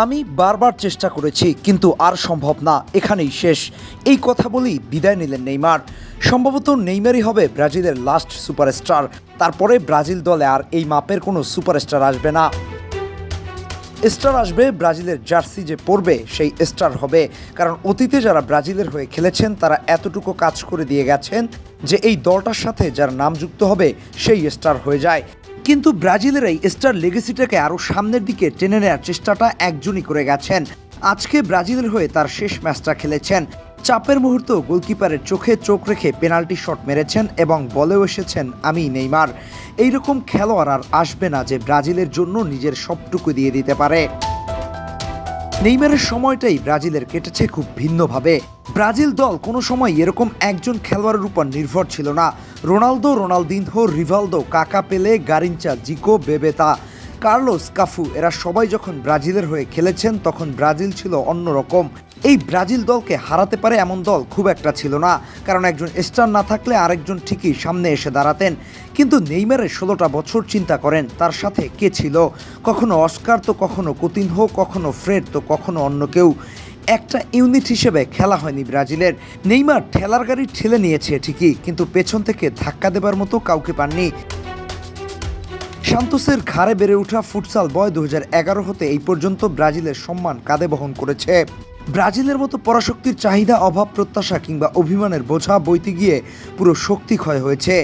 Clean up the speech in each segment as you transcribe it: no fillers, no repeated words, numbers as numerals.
আমি বারবার চেষ্টা করেছি কিন্তু আর সম্ভব না, এখানেই শেষ। এই কথা বলেই বিদায় নিলেন নেইমার। সম্ভবত নেইমারই হবে ব্রাজিলের লাস্ট সুপারস্টার। তারপরে ব্রাজিল দলে আর এই মাপের কোনো সুপারস্টার আসবে না। স্টার আসবে ব্রাজিলের জার্সি যে পরবে সেই স্টার হবে, কারণ অতীতে যারা ব্রাজিলের হয়ে খেলেছেন তারা এতটুকু কাজ করে দিয়ে গেছেন যে এই দলটার সাথে যার নাম যুক্ত হবে সেই স্টার হয়ে যায়। কিন্তু ব্রাজিলের এই স্টার লেগেসিটাকে আরও সামনের দিকে টেনে নেওয়ার চেষ্টাটা একজনই করে গেছেন। আজকে ব্রাজিলের হয়ে তার শেষ ম্যাচটা খেলেছেন। চাপের মুহূর্ত গোলকিপারের চোখে চোখ রেখে পেনাল্টি শট মেরেছেন এবং বলেও এসেছেন আমি নেইমার। এইরকম খেলোয়াড় আর আসবে না যে ব্রাজিলের জন্য নিজের সবটুকু দিয়ে দিতে পারে। নেইমারের সময়টাই ব্রাজিলের কেটেছে খুব ভিন্নভাবে। ব্রাজিল দল কোনো সময় এরকম একজন খেলোয়াড়ের উপর নির্ভর ছিল না। রোনালদো, রোনালদিনহো, রিভালদো, কাকা, পেলে, গারিনচা, জিকো, বেবেতা, কার্লোস, কাফু এরা সবাই যখন ব্রাজিলের হয়ে খেলেছেন তখন ব্রাজিল ছিল অন্যরকম। এই ব্রাজিল দলকে হারাতে পারে এমন দল খুব একটা ছিল না, কারণ একজন স্টার না থাকলে আরেকজন ঠিকই সামনে এসে দাঁড়াতেন। কিন্তু নেইমারের 16টা বছর চিন্তা করেন তার সাথে কে ছিল। কখনো অস্কার, তো কখনো কুতিনহো, কখনো ফ্রেড, তো কখনো অন্য কেউ। একটা ইউনিট হিসেবে খেলা হয়নি ব্রাজিলের। নেইমার ঠেলার গাড়ি ঠেলে নিয়েছে ঠিকই, কিন্তু পেছন থেকে ধাক্কা দেবার মতো কাউকে পাননি। সান্তোসের ঘাড়ে বেড়ে ওঠা ফুটসাল বয় 2011 হতে এই পর্যন্ত ব্রাজিলের সম্মান কাঁধে বহন করেছে। ব্রাজিলের মতো পরাশক্তির চাহিদা, অভাব, প্রত্যাশা কিংবা অভিমানের বোঝা বইতে গিয়ে পুরো শক্তি ক্ষয় হয়েছে।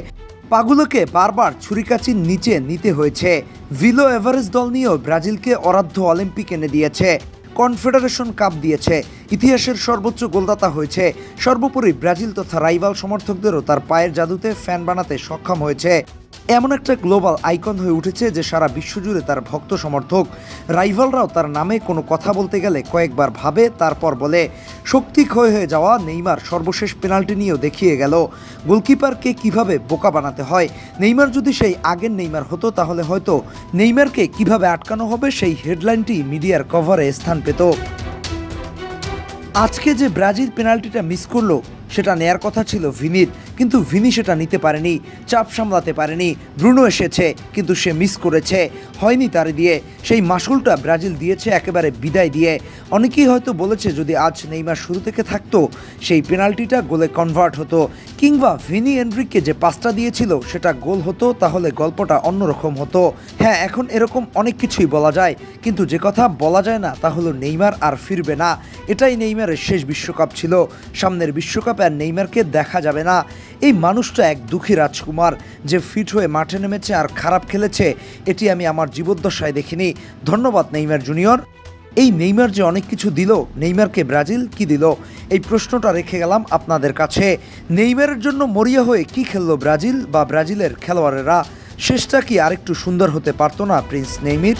পাগুলোকে বারবার ছুরিকাচির নিচে নিতে হয়েছে। ভিলো এভারেজ দল নিয়েও ব্রাজিলকে অরাধ্য অলিম্পিক এনে দিয়েছে, কনফেডারেশন কাপ দিয়েছে, ইতিহাসের সর্বোচ্চ গোলদাতা হয়েছে। সর্বোপরি ব্রাজিল তথা রাইভাল সমর্থকদেরও তার পায়ের জাদুতে ফ্যান বানাতে সক্ষম হয়েছে। এমন একটা গ্লোবাল আইকন হয়ে উঠেছে যে সারা বিশ্বজুড়ে তার ভক্ত সমর্থক। রাইভালরাও তার নামে কোনো কথা বলতে গেলে কয়েকবার ভাবে, তারপর বলে। শক্তি ক্ষয় হয়ে যাওয়া নেইমার সর্বশেষ পেনাল্টি নিয়েও দেখিয়ে গেল গোলকিপারকে কিভাবে বোকা বানাতে হয়। নেইমার যদি সেই আগের নেইমার হতো তাহলে হয়তো নেইমারকে কিভাবে আটকানো হবে সেই হেডলাইনটি মিডিয়ার কভারে স্থান পেত। আজকে যে ব্রাজিল পেনাল্টিটা মিস করলো সেটা নেয়ার কথা ছিল ভিনির, কিন্তু ভিনি সেটা নিতে পারেনি, চাপ সামলাতে পারেনি। ব্রুনো এসেছে কিন্তু সে মিস করেছে, হয়নি তার দিয়ে। সেই মাসুলটা ব্রাজিল দিয়েছে একেবারে বিদায় দিয়ে। অনেকেই হয়তো বলেছে যদি আজ নেইমার শুরু থেকে থাকতো সেই পেনাল্টিটা গোলে কনভার্ট হতো, কিংবা ভিনি এনরিককে যে পাসটা দিয়েছিল সেটা গোল হতো, তাহলে গল্পটা অন্যরকম হতো। হ্যাঁ, এখন এরকম অনেক কিছুই বলা যায়, কিন্তু যে কথা বলা যায় না তা হলো নেইমার আর ফিরবে না। এটাই নেইমারের শেষ বিশ্বকাপ ছিল। সামনের বিশ্বকাপে আর নেইমারকে দেখা যাবে না। এই মানুষটা এক দুঃখী রাজকুমার যে ফিট হয়ে মাঠে নেমেছে আর খারাপ খেলেছে, এটি আমি আমার জীবদ্দশায় দেখিনি। ধন্যবাদ নেইমার জুনিয়র। এই নেইমার যে অনেক কিছু দিল, নেইমারকে ব্রাজিল কি দিল, এই প্রশ্নটা রেখে গেলাম আপনাদের কাছে। নেইমারের জন্য মরিয়া হয়ে কি খেললো ব্রাজিল বা ব্রাজিলের খেলোয়াড়েরা? শেষটা কি আরেকটু সুন্দর হতে পারতো না প্রিন্স নেইমির?